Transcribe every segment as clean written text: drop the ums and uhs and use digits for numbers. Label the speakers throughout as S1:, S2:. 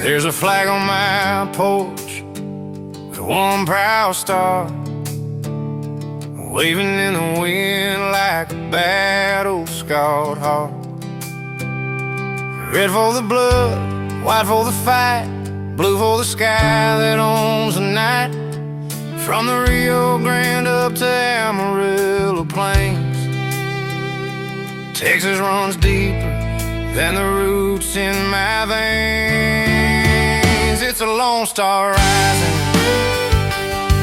S1: There's a flag on my porch with one proud star, waving in the wind like a battle-scarred heart. Red for the blood, white for the fight, blue for the sky that owns the night. From the Rio Grande up to Amarillo Plains, Texas runs deeper than the roots in my veins. It's a lone star rising,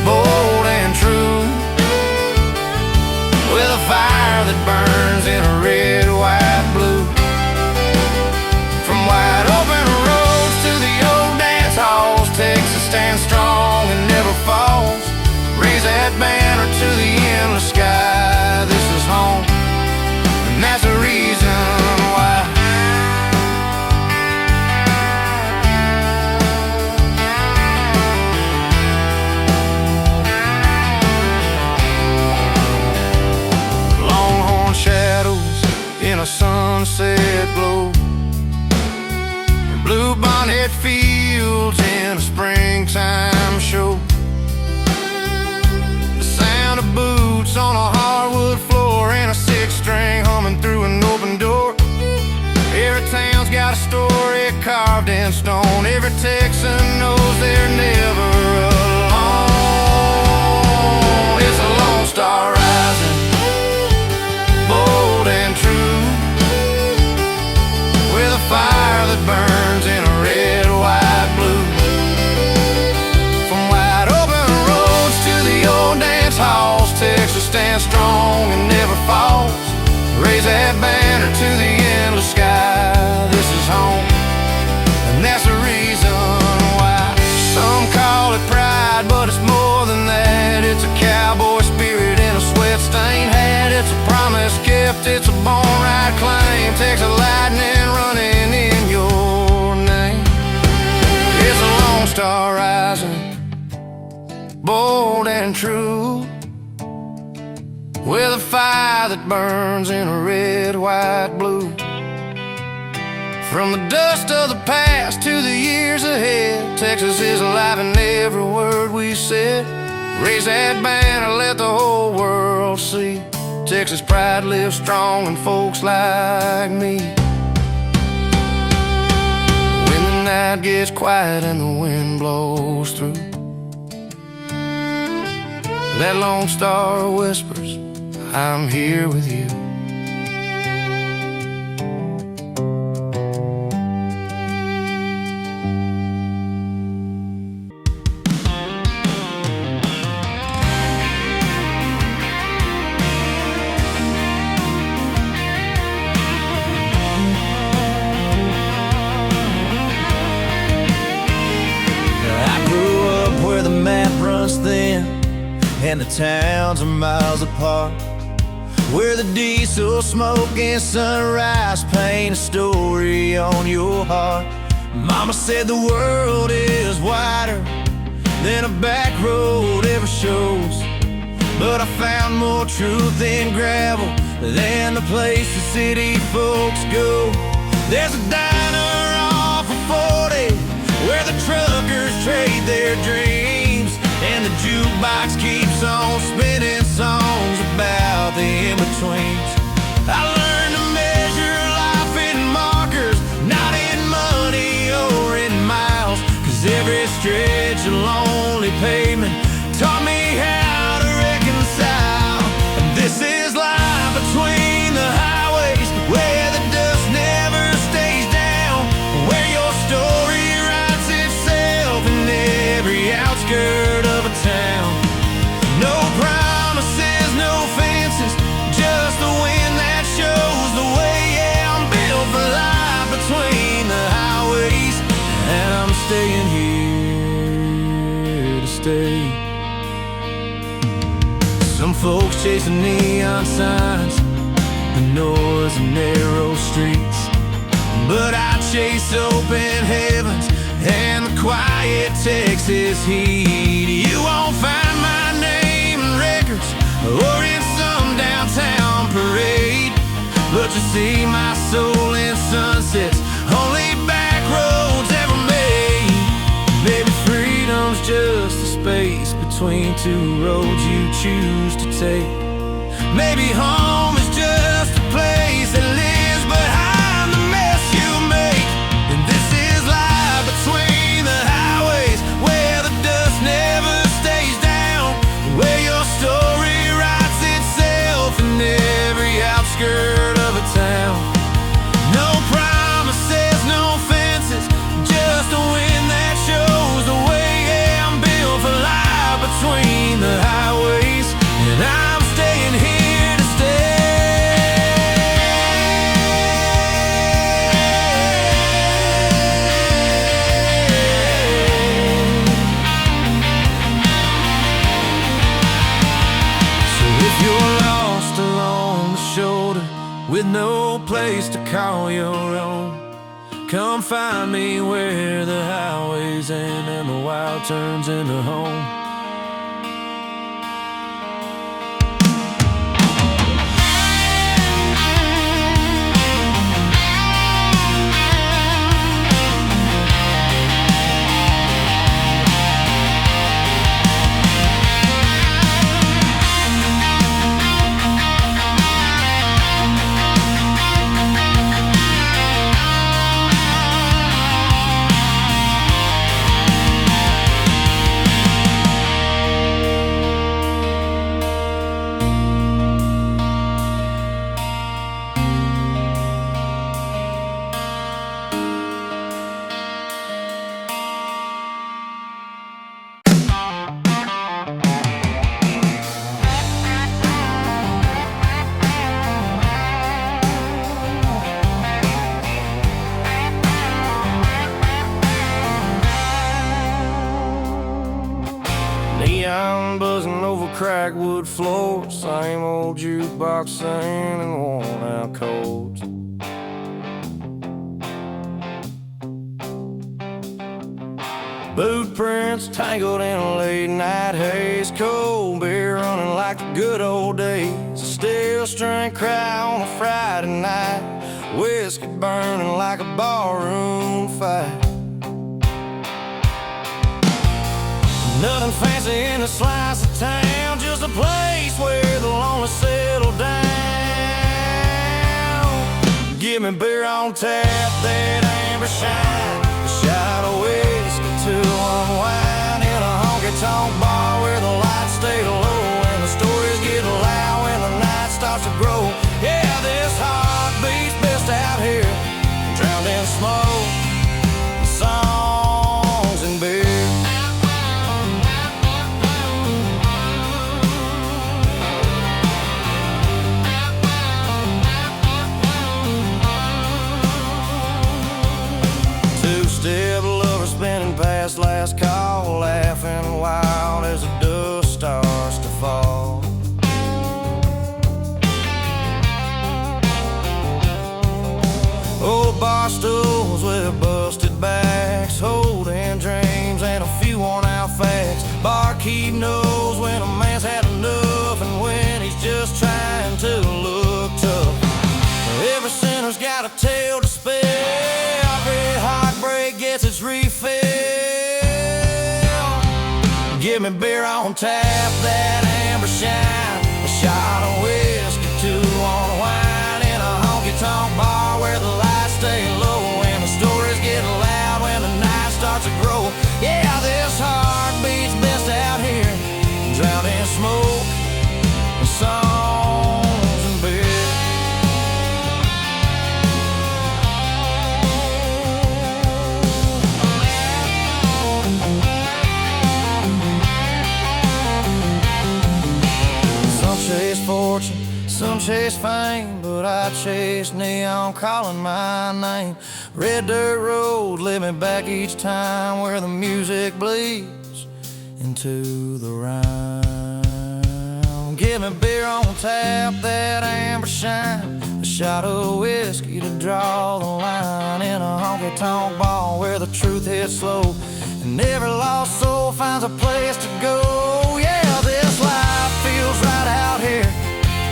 S1: bold and true, with a fire that burns in a red, white, blue. From wide open roads to the old dance halls, Texas stands strong and never falls. Raise that banner to the endless sky. This is home, and that's the reason why. Longhorn shadows in a sunset glow, blue bonnet fields in a springtime show. Sound of boots on a hardwood floor and a six-string humming through an open door. Every town's got a story carved in stone. Every Texan knows they're never alone. It's a lone star rising, bold and true, with a fire that burns in a red, white, blue. From wide open roads to the old dance halls, Texas stands strong and never falls. Raise that banner to the endless sky. This is home, and that's the reason why. Some call it pride, but it's more than that. It's a cowboy spirit in a sweat-stained hat. It's a promise kept, it's a born right claim. Texas lightning running in your name. It's a lone star rising, bold and true, with a fire that burns in a red, white, blue. From the dust of the past to the years ahead, Texas is alive in every word we said. Raise that banner, let the whole world see. Texas pride lives strong in folks like me. When the night gets quiet and the wind blows through, that lone star whispers, I'm here with you.
S2: I grew up where the map runs thin and the towns are miles apart, where the diesel smoke and sunrise paint a story on your heart. Mama said the world is wider than a back road ever shows, but I found more truth in gravel than the place the city folks go. There's a diner off of 40 where the truckers trade their dreams, and the jukebox keeps on spinning songs about the in-betweens. I learned to measure life in markers, not in money or in miles, 'cause every stretch of lonely pavement taught me how to reconcile. And this is life between the highways, where the dust never stays down, where your story writes itself in every outskirt of a town. No promises, no fences, just the wind that shows the way. Yeah, I'm built for life between the highways, and I'm staying here to stay. Some folks chasing neon signs, the noise and narrow streets, but I chase open heavens and the quiet Texas heat. You won't find my name in records or in some downtown parade, but you see my soul in sunsets only back roads ever made. between two roads you choose to take. Maybe home is just a place that lives behind the mess you make. And this is life between the highways, where the dust never stays down, where your story writes itself in every outskirt of a town. No promises, no fences, just a wind that shows the way. Yeah, I'm built for life between the highways, and I'm staying here to stay. So if you're lost along the shoulder with no place to call your own, come find me where the highways end and the wild turns into home. Neon buzzing over crackwood floors, same old jukebox singing and worn out chords. Boot prints tangled in a late night haze, cold beer running like the good old days. A steel string cry on a Friday night, whiskey burning like a barroom fight. Nothing fancy in a slice of town, just a place where the lonely settle down. Give me beer on tap, that amber shine, a shot of whiskey to unwind, in a honky-tonk bar where the lights stay low and the stories get loud when the night starts to grow. Yeah, this heartbeat's best out here, drowned in smoke, songs and beer. Two-step lovers spinning past last call, laughing wild as the dust starts to fall. Old bar stools with busted backs, holding dreams and a few worn-out facts. Barkeep knows when a man's had enough and when he's just trying to look tough. Every sinner's got a tale to spell, every heartbreak gets its refill. Give me beer on tap, that amber shine, a shot of whiskey to unwind, in a honky-tonk bar where the lights stay low and the stories get loud when the night starts to grow. Yeah, this heartbeat's best out here, drowned in smoke and songs and beer. Chase fortune, some chase fame, but I chase neon calling my name. Red dirt road led me back each time, where the music bleeds into the rhyme. Give me beer on tap, that amber shine, a shot of whiskey to draw the line, in a honky-tonk bar where the truth hits slow and every lost soul finds a place to go. Yeah, this life feels right out here,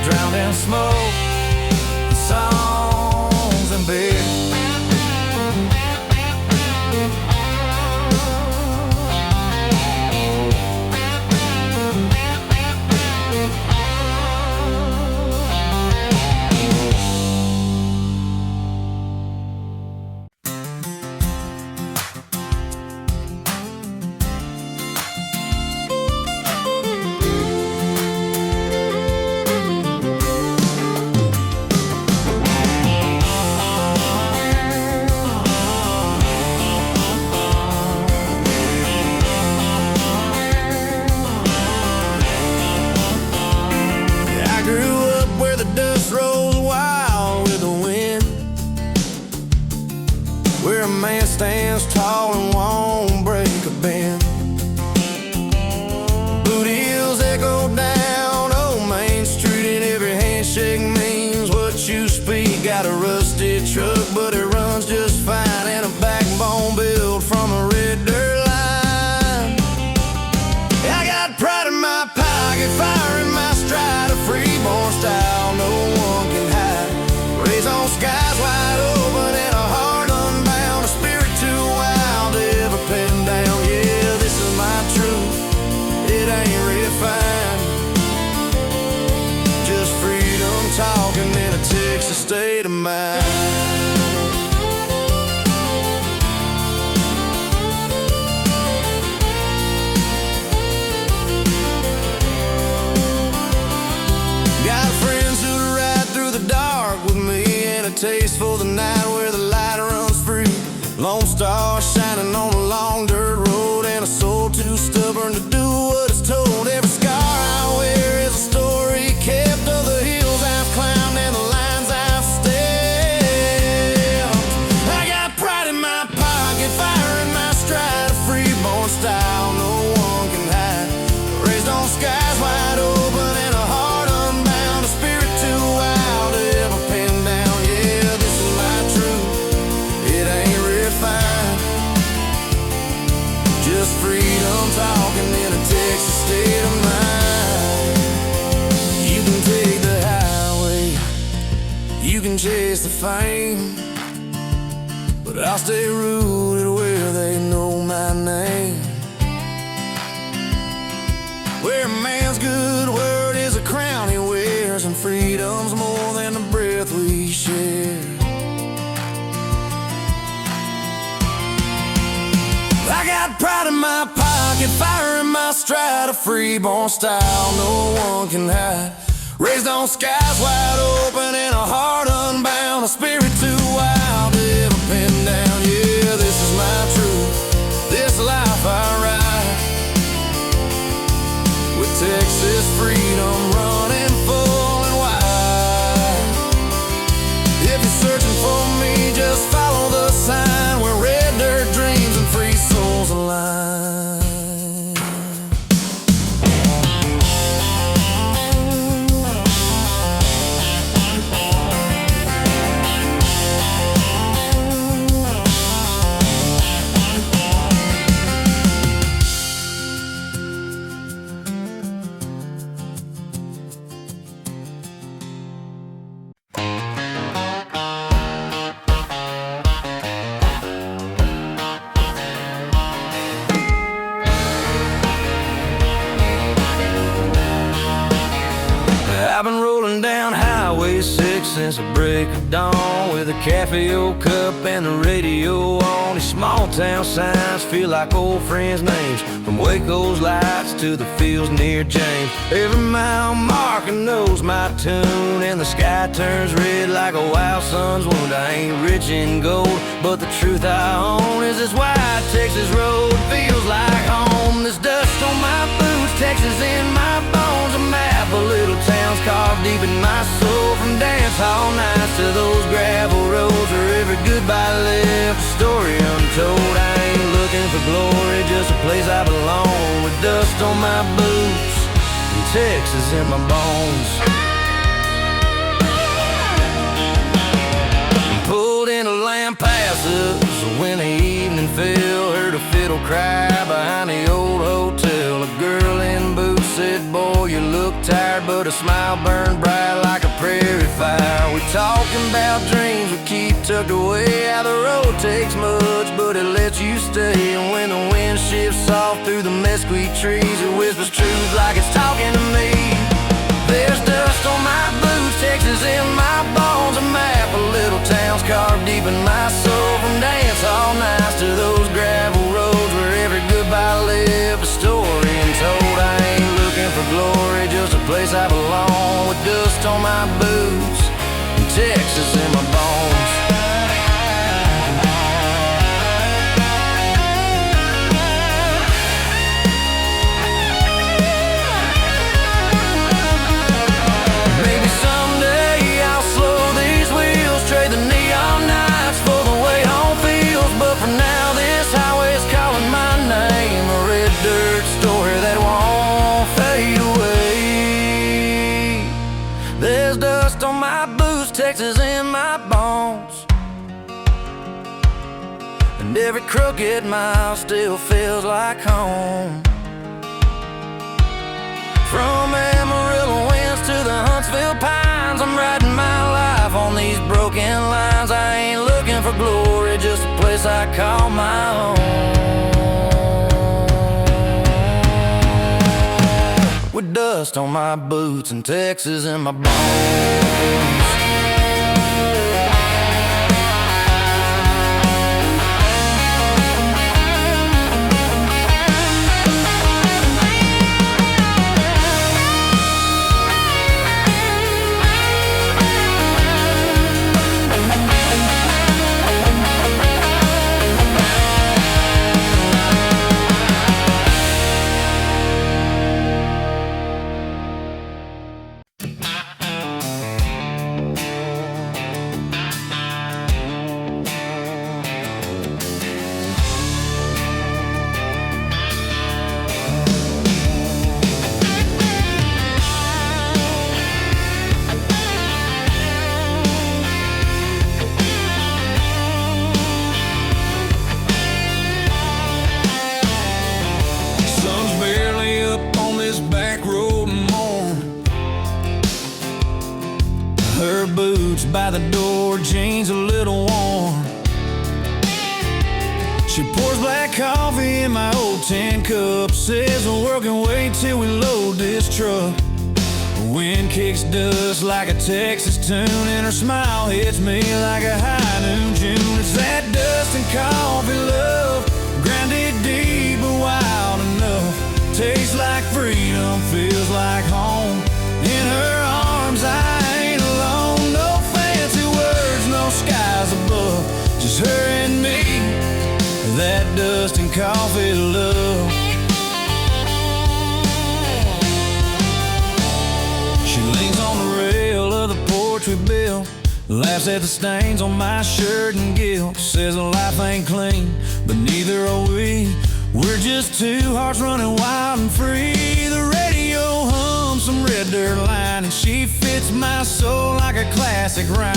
S2: drowned in smoke, songs and beer. man stands tall and won't break a bend. Boot heels echo down old Main Street, and every handshake means what you speak. Got a rusty truck, but it runs just fine, and a backbone built from a red dirt line. I got pride in my pocket, fire in my stride, a freeborn style no one can hide. Raised on skies wide open and a heart unbound, a spirit too wild to ever pin down. Yeah, this is my truth, it ain't refined, just freedom talking in a Texas state of mind. Taste for the night where the light runs free. Lone star shining on a long dirt road, and a soul too stubborn to do what it's told. Every scar I wear is a story kept of the hills I've climbed and the lines I've stepped. I got pride in my pocket, fire in my stride, a freeborn style no one can hide. Raised on skies wide open and a heart unbound, a spirit too wild to ever pin down. Just freedom talking in a Texas state of mind. You can take the highway, you can chase the fame, but I'll stay rooted where they know my name. Where a man's good word is a crown he wears, and freedom's more than the breath we share. I got pride in my pocket, fire in my stride, a freeborn style no one can hide. Raised on skies wide open and a heart unbound, a spirit too wild to ever pin down. Yeah, this is my truth, this life I ride, with Texas freedom running full and wide. If you're searching for me, just follow the sign where red dirt dreams and free souls align. I've been rolling down Highway 6 since the break of dawn, with a cafe cup and the radio on. These small town signs feel like old friends' names, from Waco's lights to the fields near James. Every mile marker knows my tune, and the sky turns red like a wild sun's wound. I ain't rich in gold, but the truth I own is this wide Texas road feels like home. There's dust on my boots, Texas in my bones, a map of little towns carved deep in my soul. From dance hall nights to those gravel roads where every goodbye left a story untold. I ain't looking for glory, just a place I belong, with dust on my boots and Texas in my bones. Pulled into Lampasas when the evening fell, heard a fiddle cry behind the old hotel. A girl in boots said, "Boy, you look tired," but a smile burned bright like a prairie fire. We talking about dreams we keep tucked away, how the road takes much, but it lets you stay. And when the wind shifts soft through the mesquite trees, it whispers truth like it's talking to me. There's dust on my boots, Texas in my bones, a map of little towns carved deep in my soul. From dance all nights to those gravel roads where every goodbye left a story untold. I ain't looking for glory, just a place I belong, with dust on my boots and Texas in my bones. Maybe someday I'll slow these wheels, trade the neon nights for the way home feels, but for now and every crooked mile still feels like home. From Amarillo winds to the Huntsville pines, I'm writing my life on these broken lines. I ain't looking for glory, just a place I call my own. With dust on my boots and Texas in my bones. Her boots by the door, jeans a little worn. She pours black coffee in my old tin cup, says the world can wait till we load this truck. The wind kicks dust like a Texas tune, and her smile hits me like a high noon June. It's that dust and coffee love, grounded deep but wild enough. Tastes like freedom, feels like home. In her arms I ain't alone. No fancy words, no skies above, just her and me. That dust and coffee love. She leans on the rail of the porch we built, laughs at the stains on my shirt and guilt. Says life ain't clean, but neither are we. We're just two hearts running wild and free. The radio hums some red dirt line, and she fits my soul like a classic rhyme.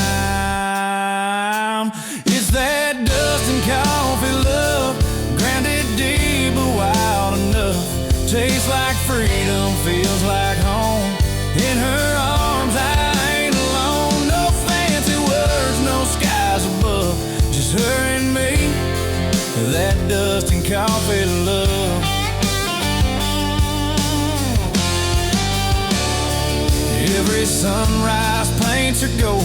S2: It's that dust and coffee love, grounded deep but wild enough. Tastes like freedom, feels like home. In her arms I ain't alone. No fancy words, no skies above, just her and me. That dust and coffee love. Every sunrise paints her gold,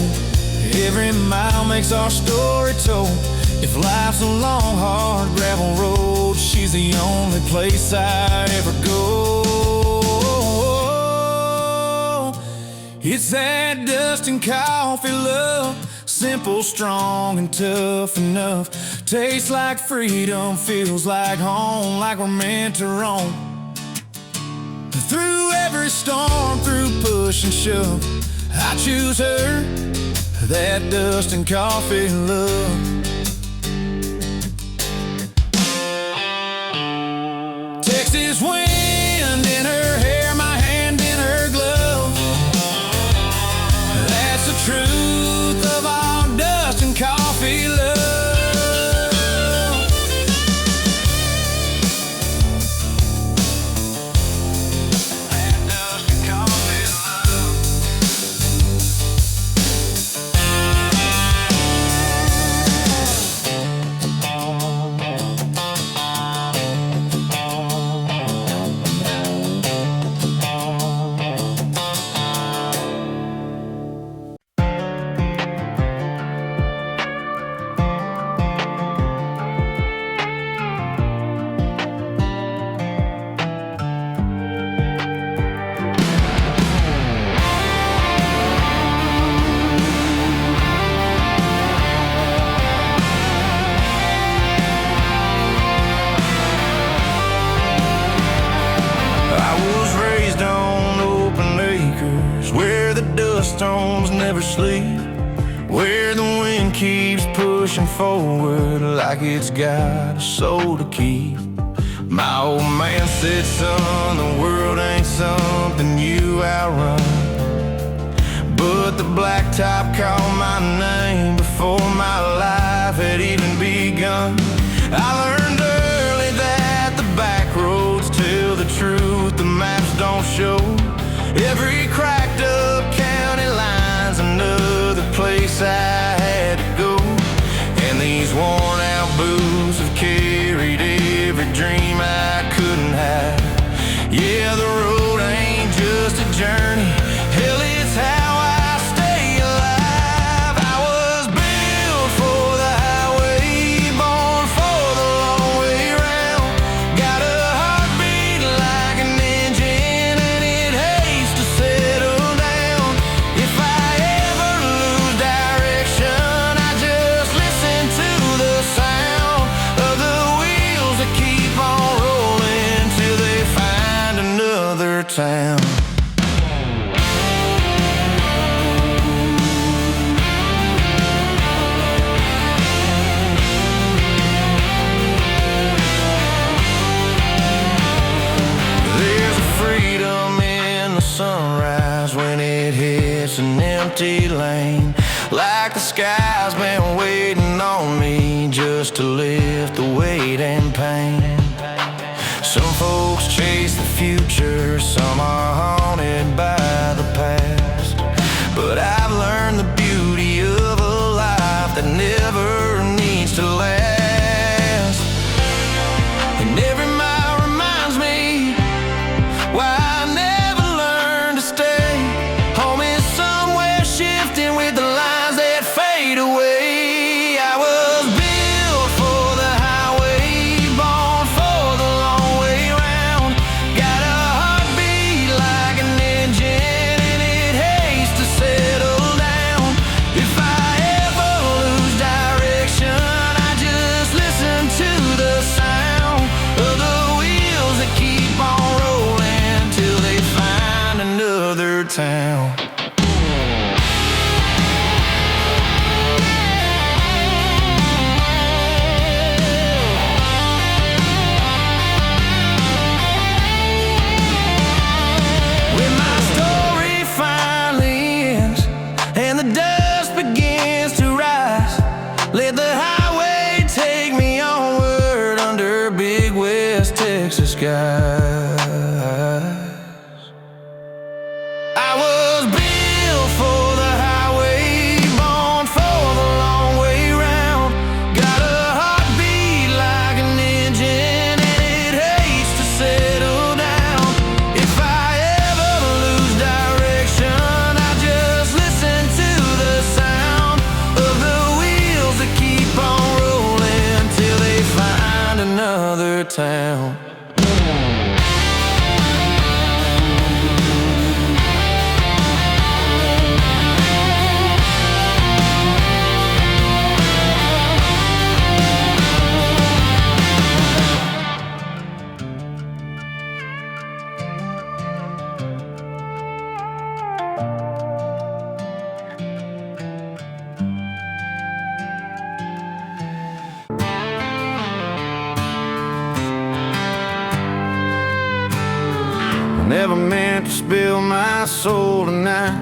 S2: every mile makes our story told. If life's a long, hard gravel road, she's the only place I ever go. It's that dust and coffee love, simple, strong, and tough enough. Tastes like freedom, feels like home, like we're meant to roam. Through every storm, through push and shove, I choose her, that dust and coffee love. Texas wind in her hair, my hand in her glove. That's the truth of all dust and coffee love. Storms never sleep, where the wind keeps pushing forward like it's got a soul to keep. My old man said, son, the world ain't something you outrun, but the blacktop called my name before my life had even begun. just an empty lane, like the sky's been waiting on me just to lift the weight and pain. Some folks chase the future, some are haunted by the past, but I've learned the beauty of a life that never needs to last. And every mile reminds me why I never learned to stay. Home is somewhere shifting with the lines that fade away. I was built for the highway, born for the long way round. Got a heartbeat like an engine and it hates to settle down. If I ever lose direction, I just listen to the sound of the wheels that keep on rolling till they find another town. When my story finally ends and the dust begins to rise, let the highway take me onward under big West Texas skies. I was built for the highway, born for the long way round. Got a heartbeat like an engine and it hates to settle down. If I ever lose direction, I just listen to the sound of the wheels that keep on rolling till they find another town. Never meant to spill my soul tonight,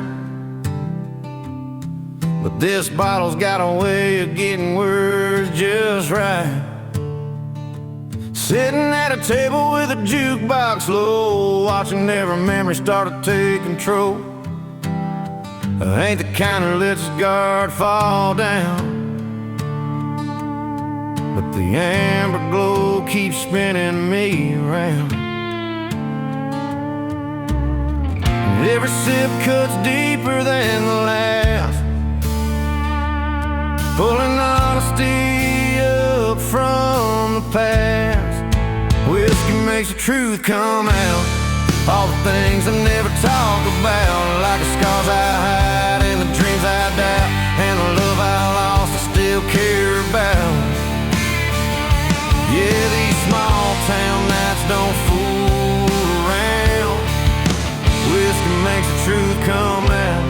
S2: but this bottle's got a way of getting words just right. Sitting at a table with a jukebox low, watching every memory start to take control. I ain't the kind that lets his guard fall down, but the amber glow keeps spinning me around. Every sip cuts deeper than the last, pulling honesty up from the past. Whiskey makes the truth come out, all the things I never talk about, like the scars I hide and the dreams I doubt, and the love I lost I still care about. Yeah, these small town nights don't fool around. Whiskey makes the truth come out.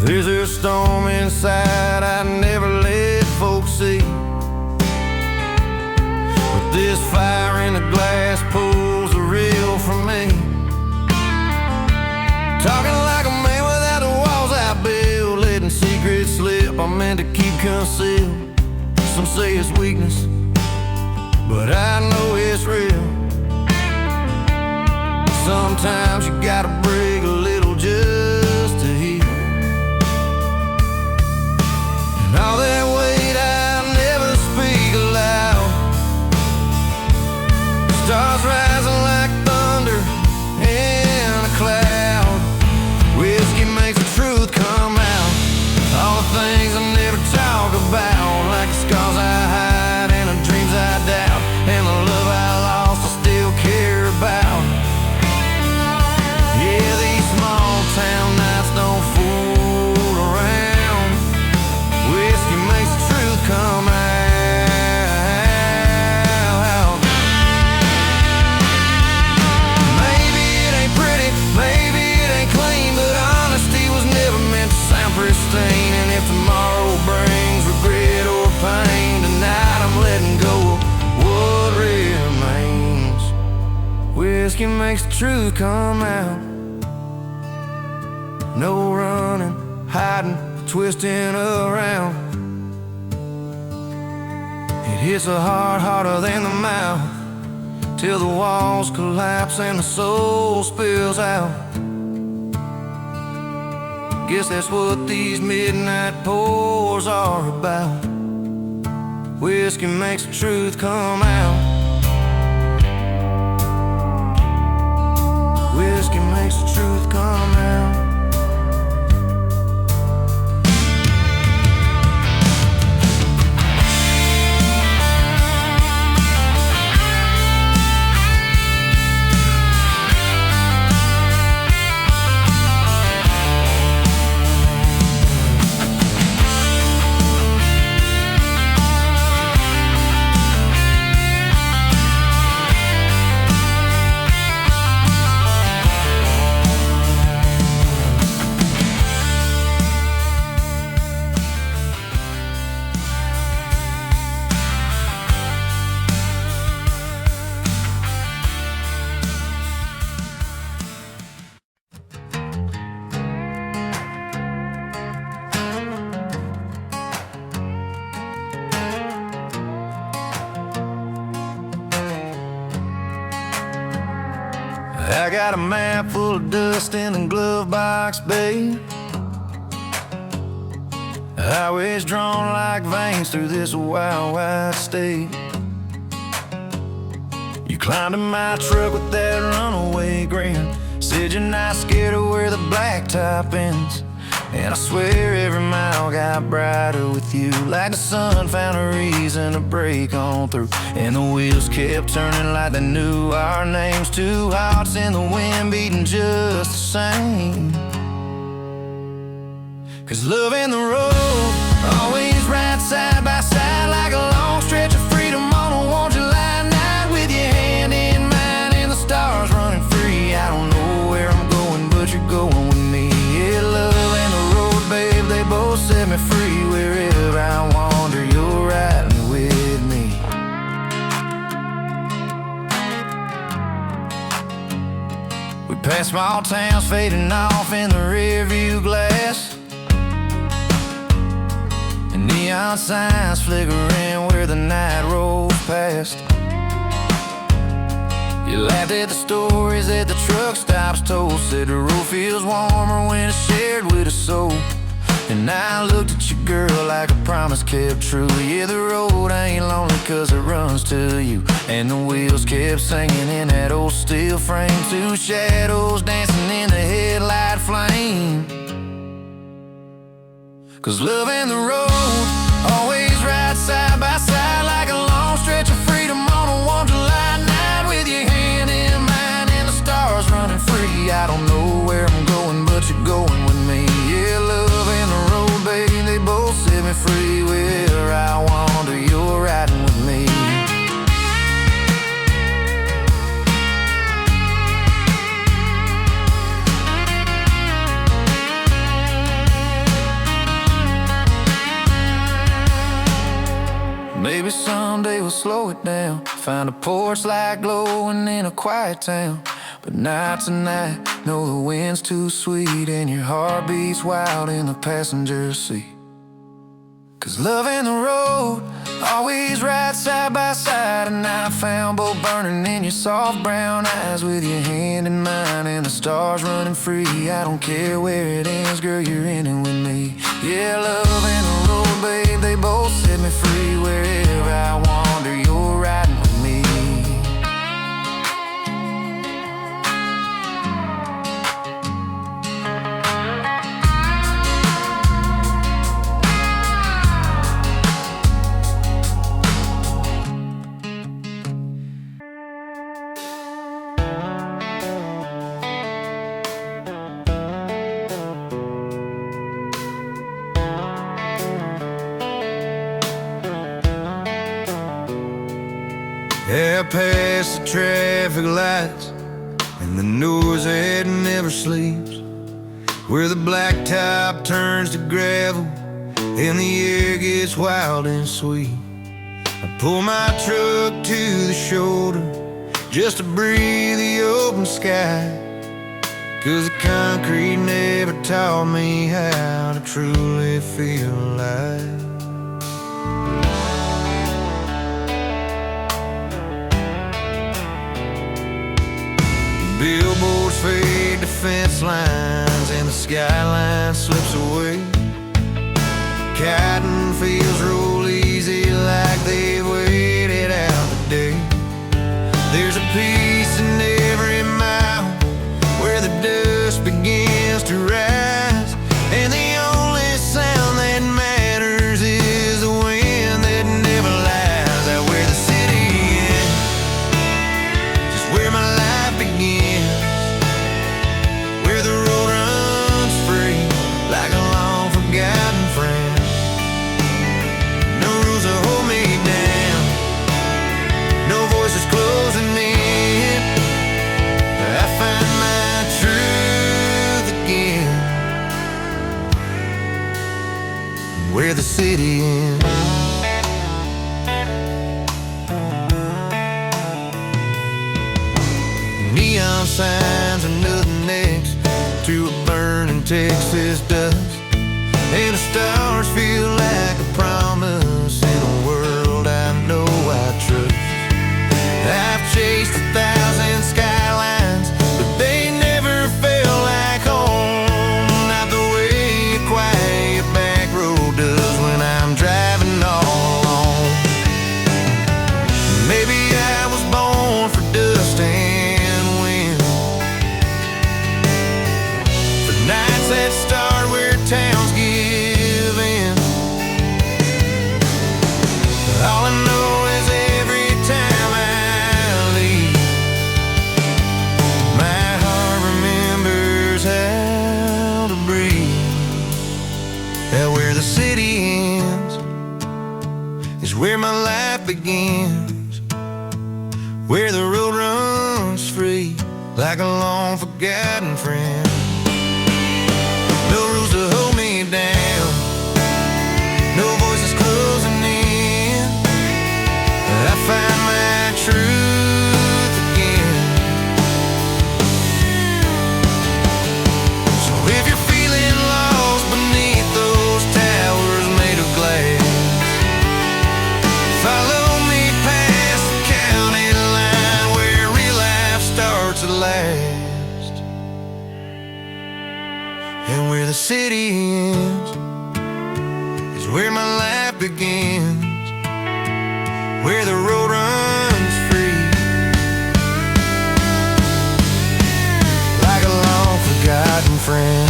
S2: There's a storm inside I never let folks see, but this fire in the glass pulls the real from me. Talking like a man without the walls I build, letting secrets slip I meant to keep concealed. Some say it's weakness, but I know it's real. Sometimes you gotta break a little just to heal. And all that weight I never speak aloud, stars rising like thunder in a cloud. Whiskey makes the truth come out, all the things I never talk about, like the scars I hide and the dreams I doubt, and the love I lost I still care about. Yeah,
S1: makes the truth come out. No running, hiding, twisting around. It hits the heart harder than the mouth, till the walls collapse and the soul spills out. Guess that's what these midnight pours are about. Whiskey makes the truth come out. Whiskey makes the truth come out. I got a map full of dust in the glove box, babe. Highways drawn like veins through this wild, wide state. You climbed in my truck with that runaway grin, said you're not scared of where the blacktop ends. And I swear every mile got brighter with you, like the sun found a reason to break on through. And the wheels kept turning like they knew our names, two hearts in the wind beating just the same. 'Cause love and the road always ride side by side, like a long stretch of freedom on a warm July night, with your hand in mine and the stars running free. I don't know where I'm going, but you're going with me. Yeah, love and the road, babe, they both set me free. Wherever I wander, you're riding with me. We pass small towns fading off in the rearview glass, and neon signs flickering where the night rolls past. You laughed at the stories that the truck stops told, said the road feels warmer when it's shared with a soul. And I looked at you, girl, like a promise kept true. Yeah, the road ain't lonely 'cause it runs to you. And the wheels kept singing in that old steel frame, two shadows dancing in the headlight flame. 'Cause love and the road always ride side by side, like a long stretch of freedom on a warm July night, with your hand in mine and the stars running free. I don't know where I'm going, but you're going with me. Yeah, love and the road, baby, they both set me free. Where I wander, you're riding with me. Maybe someday we'll slow it down, find a porch light glowing in a quiet town. But not tonight, no, the wind's too sweet, and your heart beats wild in the passenger seat. 'Cause love and the road always ride side by side, and I found both burning in your soft brown eyes, with your hand in mine and the stars running free. I don't care where it ends, girl, you're in it with me. Yeah, love and the road, babe, they both set me free. Wherever I wander, you're riding with me. Yeah, past the traffic lights and the noise that never sleeps, where the blacktop turns to gravel and the air gets wild and sweet. I pull my truck to the shoulder,
S2: just to breathe the open sky. 'Cause the concrete never taught me how to truly feel alive. Billboards fade to fence lines and the skyline slips away. Cotton fields roll easy like they've waited out the day. There's a peace in every mile where the dust begins to rise, and the only sound that matters is the wind that never lies. Out where the city ends, just where my life begins, where the road runs free like a long forgotten friend. No rules to hold me down, no voices closing in. I find my truth again where the city ends. Neon signs are nothing next to a burning Texas dust, and the stars feel like a promise in a world I know I trust. I've chased 1,000 skylines, but they never felt like home. Not the way a quiet back road does when I'm driving all alone. Maybe I was born for dust and wind, for nights that start where towns give in. All I know is every time I leave, my heart remembers how to breathe. That where the city ends is where my life begins, where the road runs free like a long forgotten friend. No rules to hold me down, no voices closing in. I find my truth again. So if you're feeling lost beneath those towers made of glass, follow me past the county line where real life starts at last, and where the city ends is where my life begins, where the road runs free like a long forgotten friend.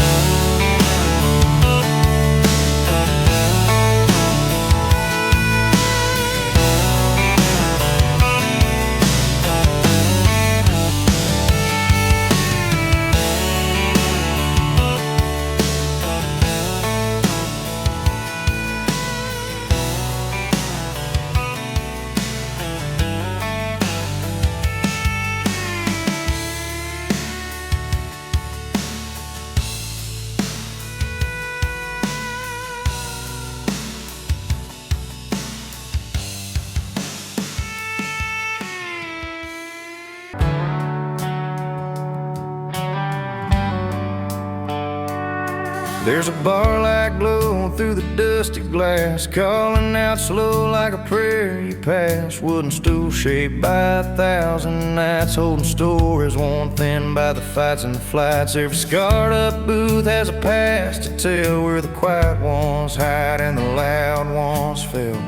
S2: There's a bar light glowing through the dusty glass, calling out slow like a prayer you pass. Wooden stool shaped by 1,000 nights, holding stories worn thin by the fights and the flights. Every scarred up booth has a past to tell, where the quiet ones hide and the loud ones fell.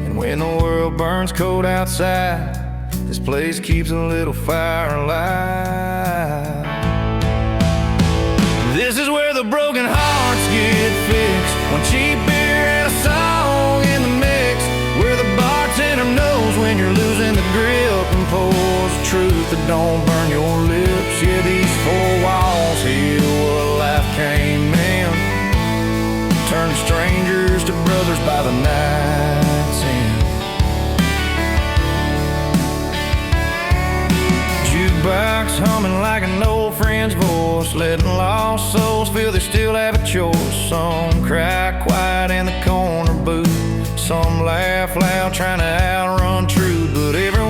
S2: And when the world burns cold outside, this place keeps a little fire alive. This is where the broken hearts get fixed, when cheap beer and a song in the mix, where the bartender knows when you're losing the grip and pours the truth that don't burn your lips. Yeah, these four walls heal what life came in, turning strangers to brothers by the night's end. Jukebox humming like an old friend's voice, letting lost souls feel they still have a choice. Some cry quiet in the corner booth, some laugh loud trying to outrun truth, but every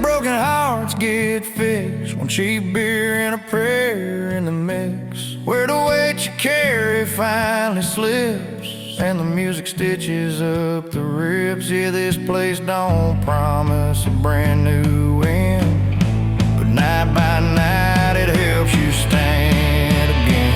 S2: broken hearts get fixed, one cheap beer and a prayer in the mix, where the weight you carry finally slips and the music stitches up the rips. Yeah, this place don't promise a brand new end, but night by night it helps you stand again.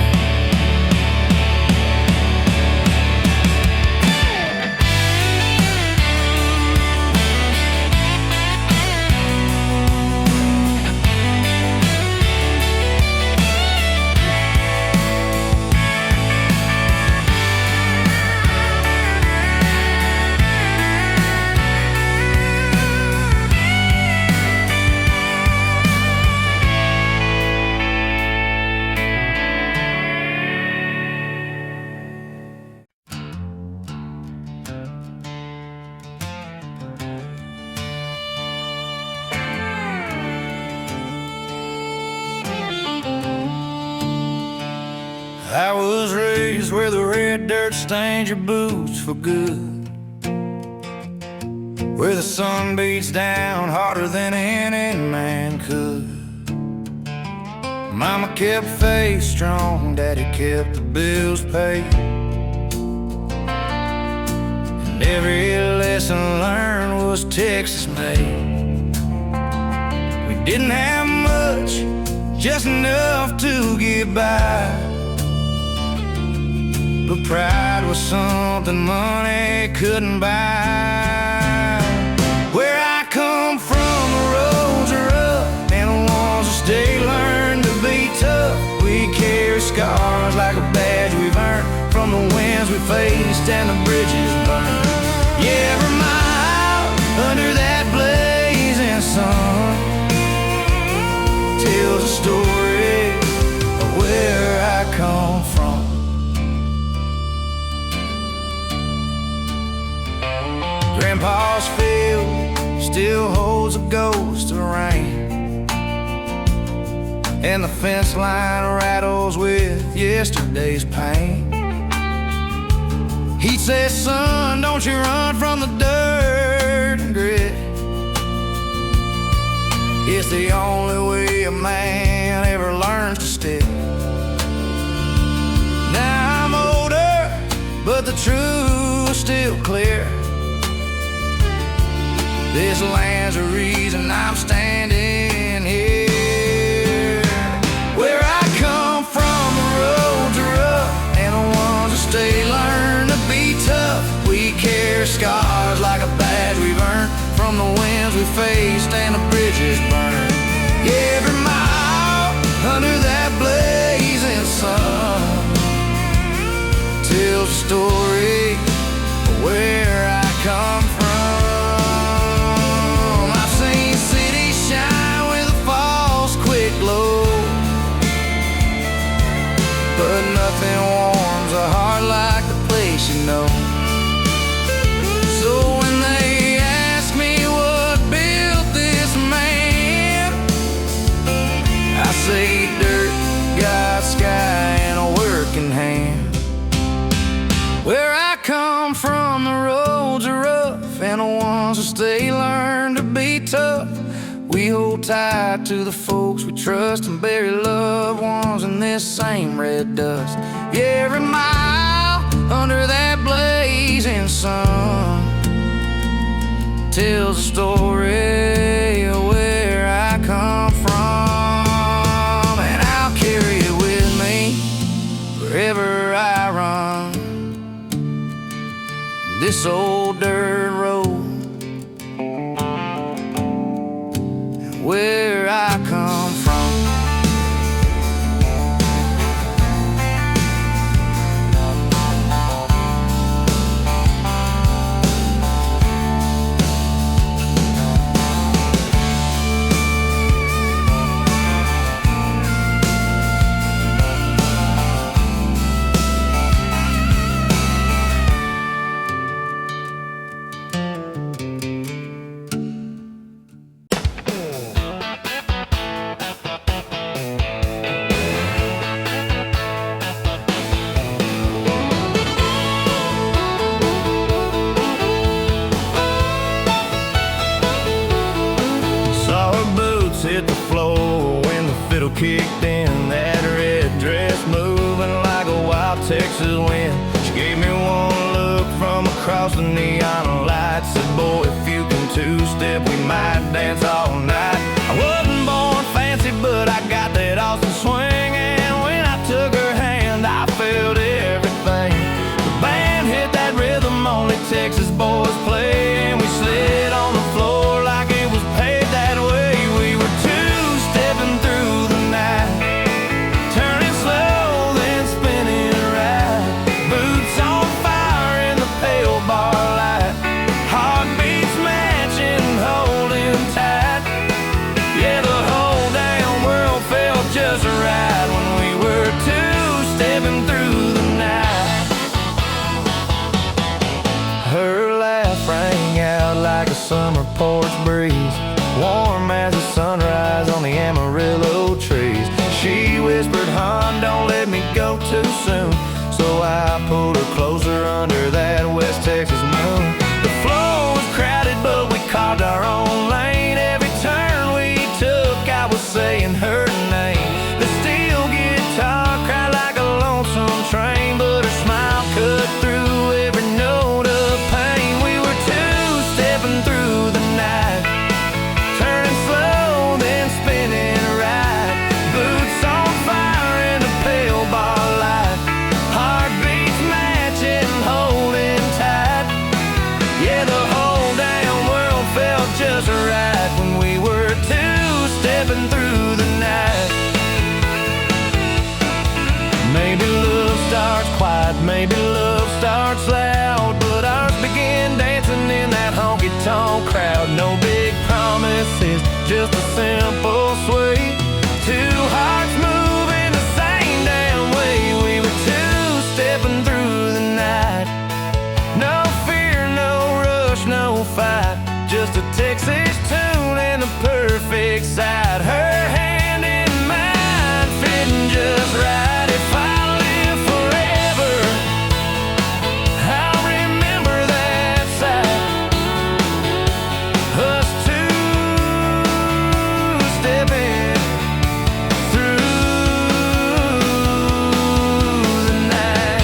S2: I was raised where the red dirt stains your boots for good, where the sun beats down harder than any man could. Mama kept faith strong, Daddy kept the bills paid, and every lesson learned was Texas made. We didn't have much, just enough to get by, but pride was something money couldn't buy. Where I come from, the roads are rough, and the ones that stay learn to be tough. We carry scars like a badge we've earned from the winds we faced and the bridges burned. Yeah, every mile under that blazing sun tells a story of where I come from. Grandpa's field still holds a ghost of rain, and the fence line rattles with yesterday's pain. He'd say, son, don't you run from the dirt and grit. It's the only way a man ever learns to stick. Now I'm older, but the truth's still clear. This land's the reason I'm standing here. Where I come from, the roads are rough, and the ones that stay learn to be tough. We carry scars like a badge we've earned from the winds we faced and the bridges burned. Yeah, every mile under that blazing sun tells a story of where I come from. But nothing warms a heart like the place you know. So when they ask me what built this man, I say dirt, God, sky, and a working hand. Where I come from, the roads are rough, and the ones that stay learn to be tough. We hold tight to the folks we trust and bury loved ones in this same red dust. Yeah, every mile under that blazing sun tells a story of where I come from, and I'll carry it with me wherever I run. This old dirt road, where I come from. almost hit the floor when the fiddle kicked in. That red dress moving like a wild Texas wind. She gave me one look from across the neon lights. Said, boy, if you can two-step, we might dance all night. I wasn't born fancy, but I got that awesome swing. And when I took her hand, I felt everything. The band hit that rhythm only Texas boys play, and we slid on the floor like it was paid that way. We were two-stepping through the night, turning slow, then spinning right. Boots on fire in the pale bar light, heartbeats matching, holding tight. Yeah, the whole damn world felt just right when we were two-stepping through the night. Her laugh rang out like a summer porch breeze, warm as the sunrise on the Amarillo trees. She whispered, hon, don't let me go too soon. So I pulled her closer under that West Texas moon. The floor was crowded, but we carved our own lane. Every turn we took, I was saying her name. The steel guitar cried like a lonesome train, but her smile cut through every note of pain. We were two-stepping through the night, turning slow, then spinning right. Boots on fire in the pale bar light, heartbeats matching, holding tight. Yeah, the whole damn world felt just right when we were two-stepping through the night. Maybe love starts quiet, maybe love starts loud, but ours began dancing in that honky-tonk crowd. No big promises, just a simple sway. Two hearts moving the same damn way. We were two-stepping through the night. No fear, no rush, no fight, just a Texas tune and the perfect side. Her hand in mine, fitting just right. If I live forever, I'll remember that sight. Us two-stepping through the night.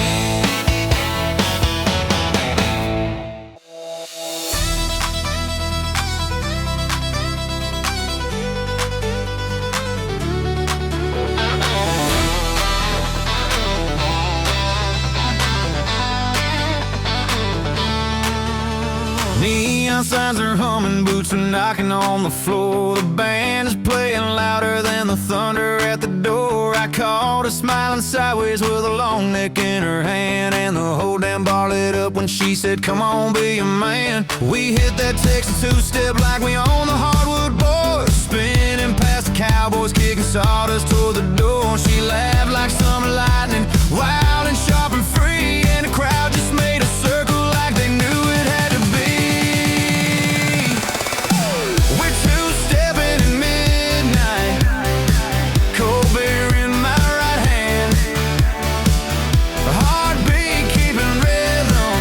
S2: Neon signs are humming, boots are knocking on the floor. The band is playing louder than the thunder at the door. I caught her smiling sideways with a long neck in her hand, and the whole damn bar lit up when she said, come on, be a man. We hit that Texas two-step like we own the hardwood boys, spinning past the Cowboys, kicking sawdust toward the door. She laughed like summer lightning, wild and sharp and free, and the crowd just made a circle like they knew it had to be. We're two-stepping at midnight, cold beer in my right hand, a heartbeat keeping rhythm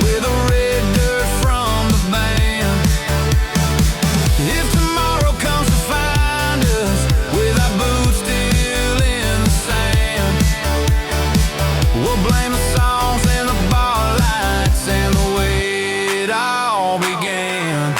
S2: with the red dirt from the band. If tomorrow comes to find us with our boots still in the sand, we'll blame the songs and the bar lights and the way it all began.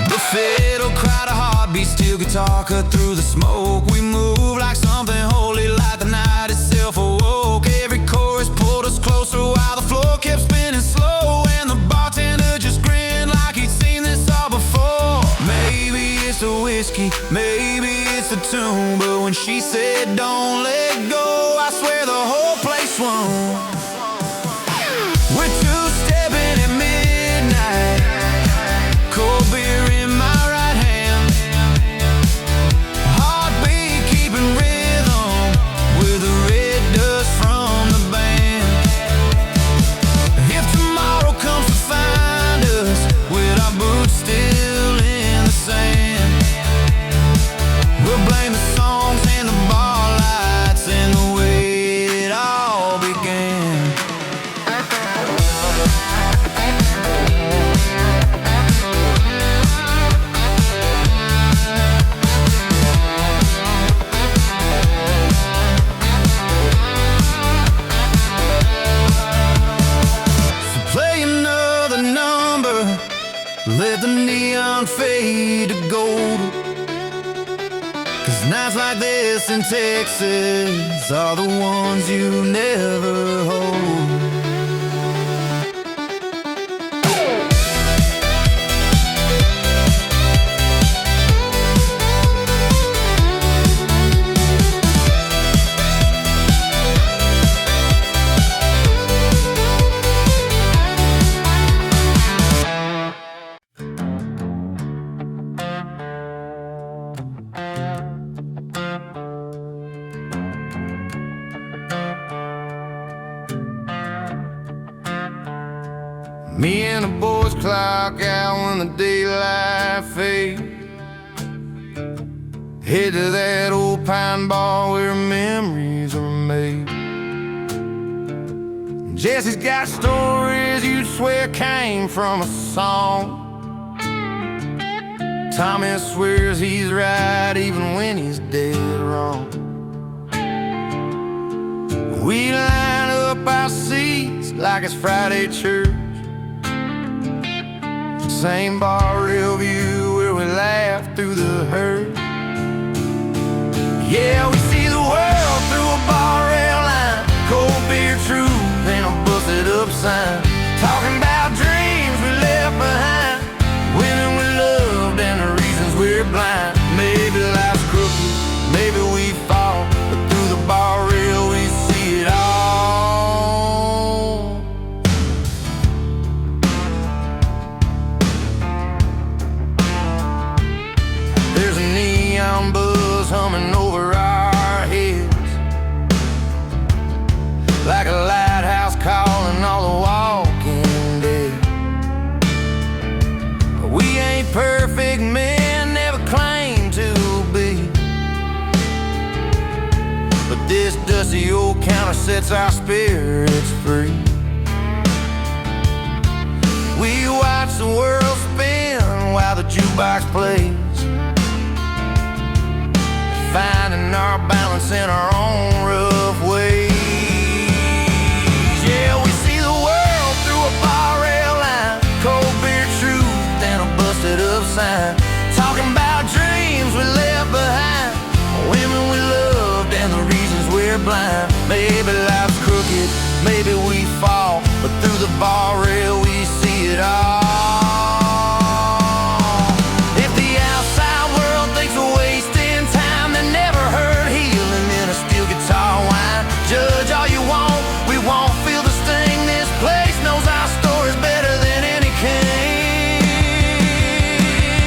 S2: The fiddle cried a heartbeat, steel guitar cut through the smoke. We moved like something holy, like the night itself awoke. Every chorus pulled us closer while the floor kept spinning slow, and the bartender just grinned like he'd seen this all before. Maybe it's the whiskey, maybe it's the tune, but when she said don't let go, I swear the whole place swung. We're two-stepping at midnight, cold beer in my right hand, heartbeat keeping like this in Texas are the ones you never hold.
S1: Me and the boys clock out when the daylight fades. Head to that old pine bar where memories are made. Jesse's got stories you'd swear came from a song. Tommy swears he's right even when he's dead wrong. We line up our seats like it's Friday church. Same bar, real view, where we laugh through the hurt. Yeah, we see the world through a bar rail line. Cold beer truth and a busted up sign. Talking about dreams we left behind, women we loved and the reasons we're blind. Maybe life's crooked, maybe we fall, but through the bar rail we see it all. There's a neon buzz humming over our heads, like a lighthouse calling all the walking dead. We ain't perfect men, never claimed to be, but this dusty old counter sets our spirits free. We watch the world spin while the jukebox plays, finding our balance in our own rough ways. Yeah, we see the world through a bar rail line. Cold beer truth and a busted up sign. Talking about dreams we left behind, women we loved and the reasons we're blind. Maybe life's crooked, maybe we fall, but through the bar rail we see it all. If the outside world thinks we're wasting time, they never heard healing in a steel guitar whine. Judge all you want, we won't feel the sting. This place knows our stories better than any king.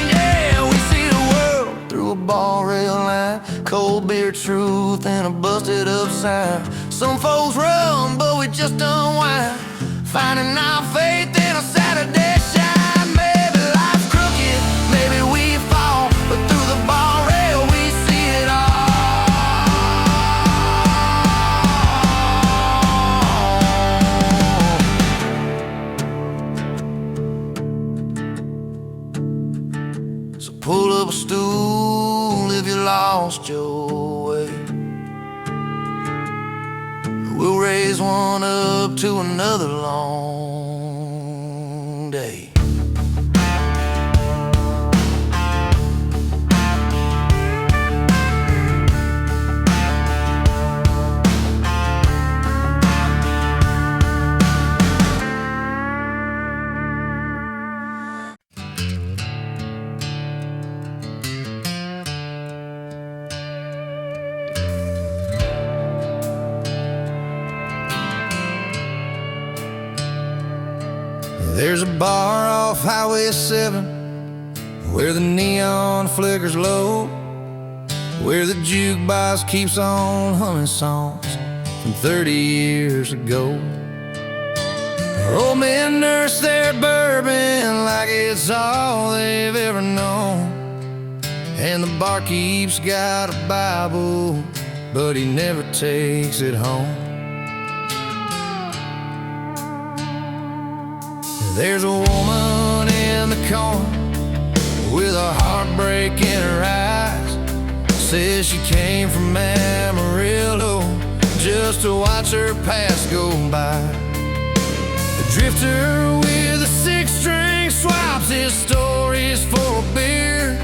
S1: Yeah, we see the world through a bar rail line. Cold beer truth and a busted up sign. Some folks run, but we just unwind, finding our faith in a Saturday shine. Maybe life's crooked, maybe we fall, but through the bar rail we see it all. So pull up a stool if you lost your way. We'll raise one up to another long day. There's a bar off Highway 7 where the neon flickers low, where the jukebox keeps on humming songs from 30 years ago. Old men nurse their bourbon like it's all they've ever known, and the barkeep's got a Bible, but he never takes it home. There's a woman in the corner with a heartbreak in her eyes. Says she came from Amarillo just to watch her past go by. The drifter with a 6-string swaps his stories for a beer,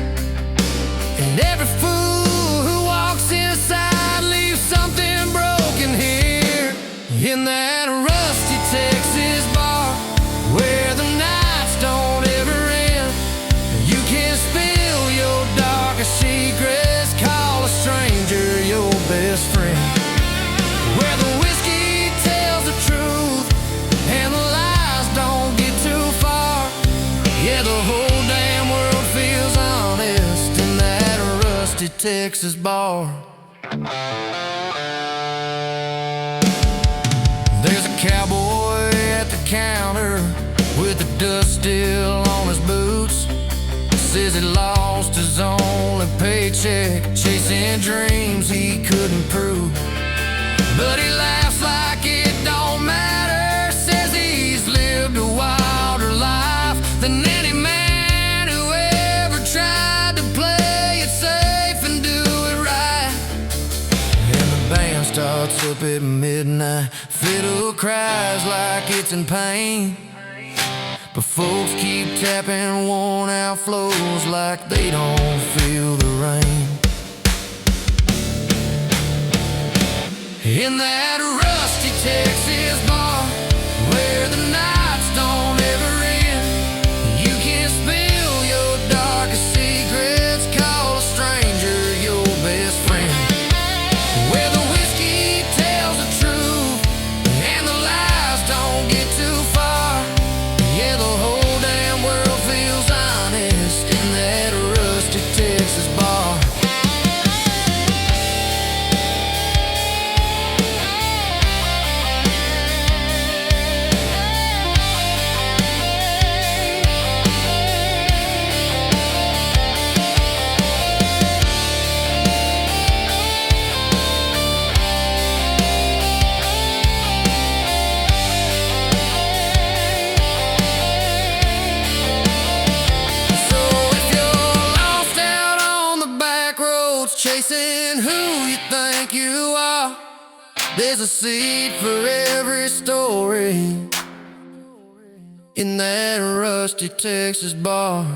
S1: and every fool who walks in In that rusty Texas bar where the nights don't ever end, you can spill your darkest secrets, call a stranger your best friend. Where the whiskey tells the truth and the lies don't get too far. Yeah, the whole damn world feels honest in that rusty Texas bar. There's a cowboy at the counter with the dust still on his boots. Says he lost his only paycheck chasing dreams he couldn't prove. But he laughs like it don't matter. Says he's lived a wilder life than any man who ever tried to play it safe and do it right. And the band starts up at midnight. Fiddle cries like it's in pain, but folks keep tapping worn out flows like they don't feel the rain. In that rusty Texas bar where the nights don't ever end, you can spill your darkest secrets, call a stranger your best friend. Where the whiskey tells the truth and the lies don't get too far. Yeah, the whole damn world feels honest in that rusty Texas bar. Chasing who you think you are, there's a seat for every story in that rusty Texas bar.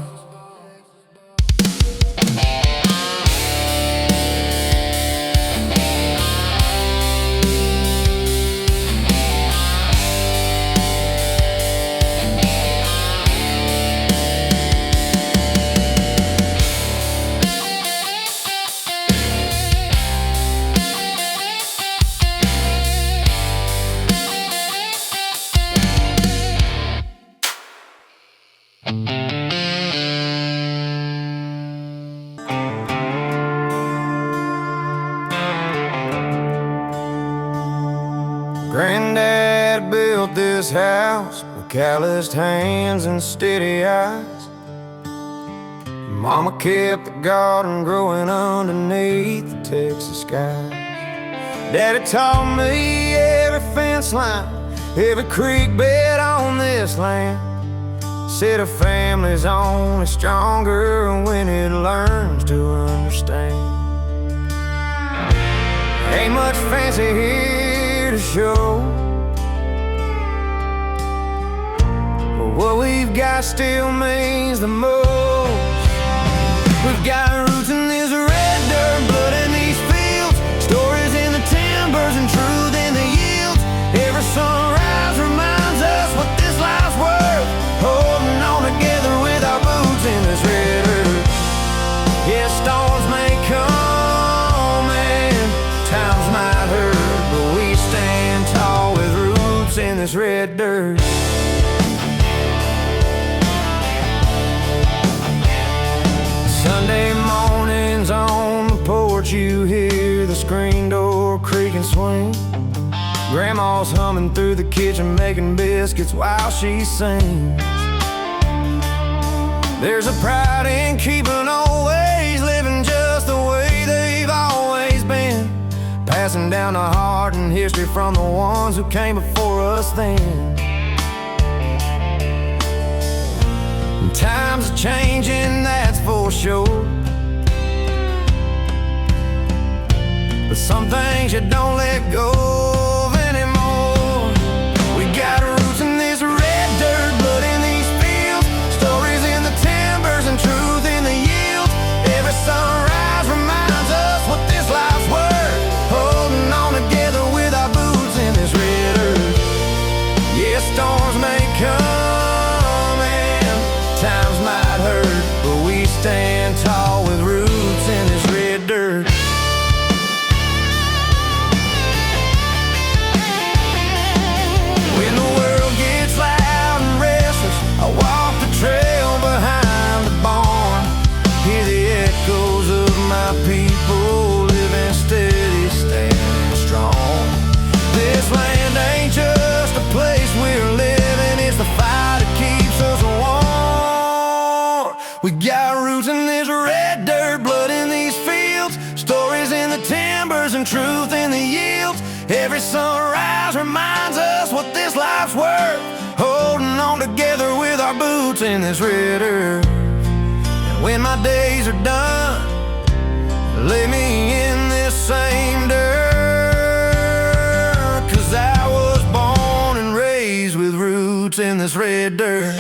S1: Granddad built this house with calloused hands and steady eyes. Mama kept the garden growing underneath the Texas skies. Daddy taught me every fence line, every creek bed on this land. Said a family's only stronger when it learns to understand. Ain't much fancy here to show, but what we've got still means the most. We've got roots in this red dirt, blood in these fields, stories in the timbers and truth in the yields. Every sunrise reminds us what this life's worth, holding on together with our boots in this red earth. Yeah, storms may come and times might hurt, but we stand tall with roots in this red dirt. Sunday mornings on the porch, you hear the screen door creak and swing. Grandma's humming through the kitchen, making biscuits while she sings. There's a pride in keeping old ways, living just the way they've always been, passing down the heart and history from the ones who came before us then. And times are changing, that's for sure, but some things you don't let go of anymore. We got roots in this red dirt, blood in these fields, stories in the timbers and truth in the yields. Every sunrise reminds us what this life's worth, holding on together with our boots in this red earth.
S2: Every sunrise reminds us what this life's worth, holding on together with our boots in this red earth. And when my days are done, lay me in this same dirt, 'cause I was born and raised with roots in this red dirt.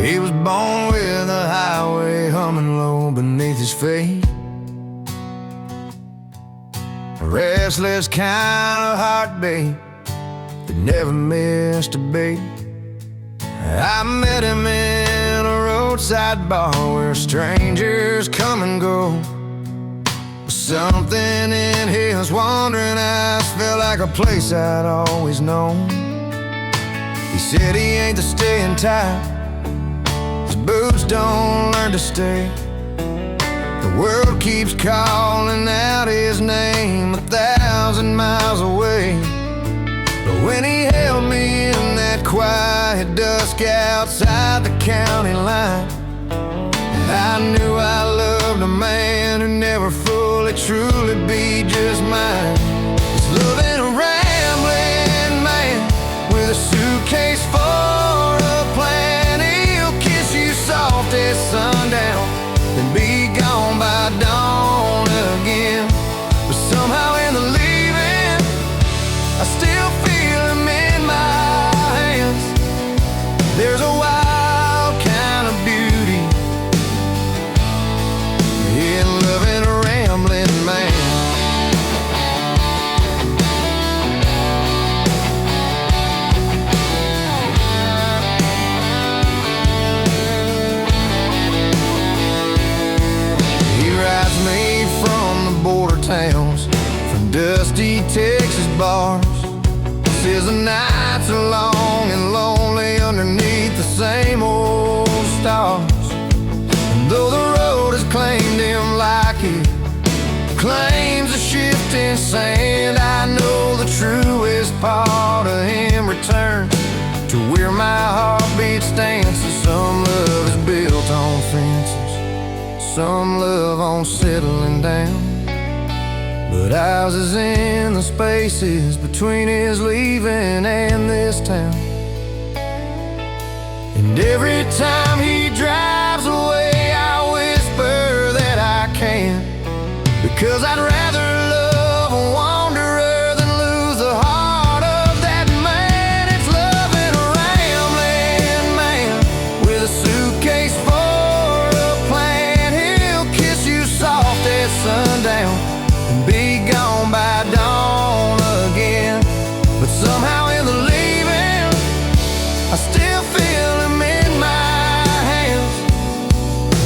S2: He was born with a highway humming low beneath his feet, a restless kind of heartbeat that never missed a beat. I met him in a roadside bar where strangers come and go. Something in his wandering eyes felt like a place I'd always known. He said he ain't the staying type, boots don't learn to stay. The world keeps calling out his name 1,000 miles away. But when he held me in that quiet dusk outside the county line, I knew I loved a man who never fully, truly be just mine. He's loving a rambling man with a suitcase for a plan. Soft as sundown, then be gone by dawn again. But somehow in the leaving, I still feel him in my hands. There's a wild kind of beauty in loving a rambling man. Towns from dusty Texas bars. Says the nights are long and lonely underneath the same old stars. And though the road has claimed him like it claims the shifting sand, I know the truest part of him returns to where my heartbeat stands. So some love is built on fences, some love on settling down, but ours is in the spaces between his leaving and this town. And every time he drives away, I whisper that I can't, because I'd rather love a wanderer than lose the heart of that man. It's loving a rambling man with a suitcase for a plan. He'll kiss you soft at sundown and be gone by dawn again. But somehow in the leaving, I still feel him in my hands.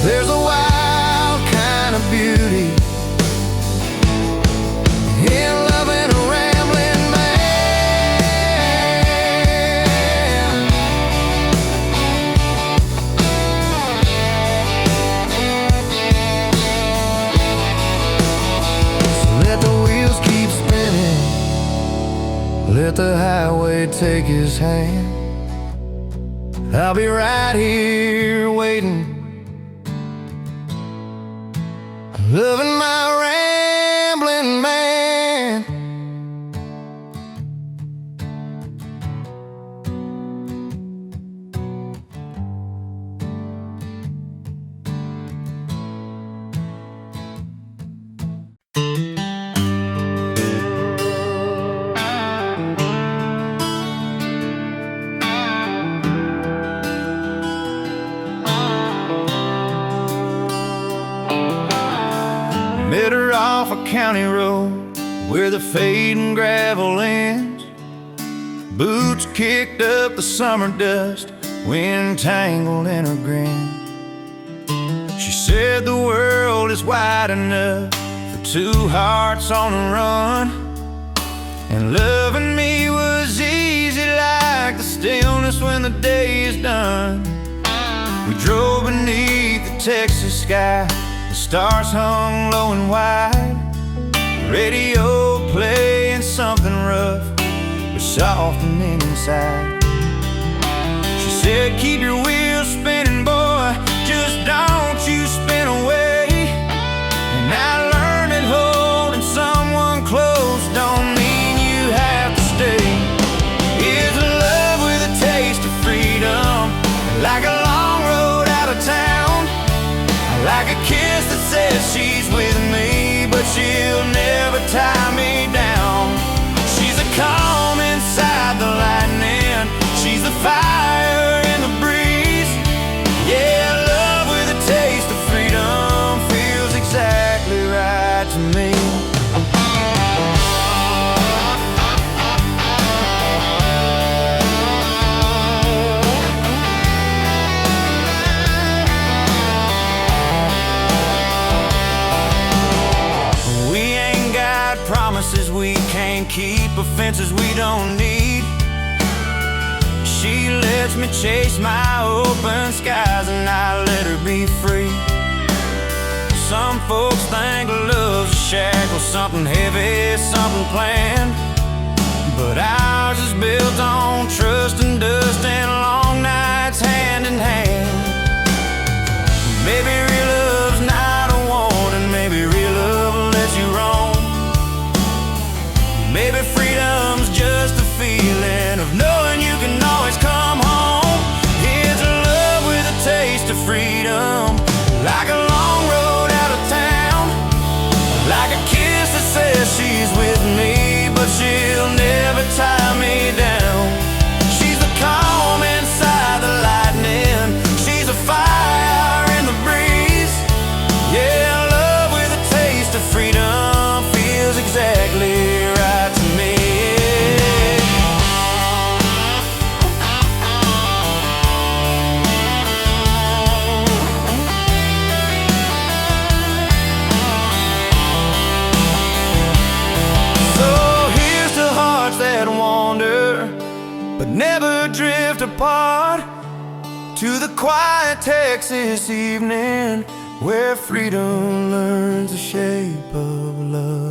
S2: There's a wild kind of beauty in loving a rambling man. So let the wheels keep spinning, let the highway take his hand. I'll be right here waiting, loving my rambling man. Met her off a county road where the fading gravel ends. Boots kicked up the summer dust, wind tangled in her grin. She said the world is wide enough for two hearts on the run, and loving me was easy like like the stillness when the day is done. We drove beneath the Texas sky, the stars hung low and wide. Radio playing something rough, but softening inside. She said, keep your wheels spinning, boy, just don't you spin away. And I learned that holding someone close don't mean you have to stay. It's a love with a taste of freedom, like a long road out of town, like a kiss that says she's with me, but she'll never tie me down. She's a calm inside the lightning, she's the fire in the breeze. Yeah, love with a taste of freedom feels exactly right to me. Promises we can't keep, offenses we don't need. She lets me chase my open skies and I let her be free. Some folks think love's a shackle, something heavy, something planned, but ours is built on trust and dust and long nights hand in hand. Maybe real love's not a warning, maybe real love lets you roam. Maybe freedom's just the feeling of knowing you can always come home. It's a love with a taste of freedom, like a long road out of town, like a kiss that says she's with me, but she'll never tie me down. She's the calm inside the lightning, she's a fire in the breeze. Yeah, love with a taste of freedom feels exactly right to me. So here's to hearts that wander but never drift apart, to the quiet Texas evening where freedom learns the shape of love.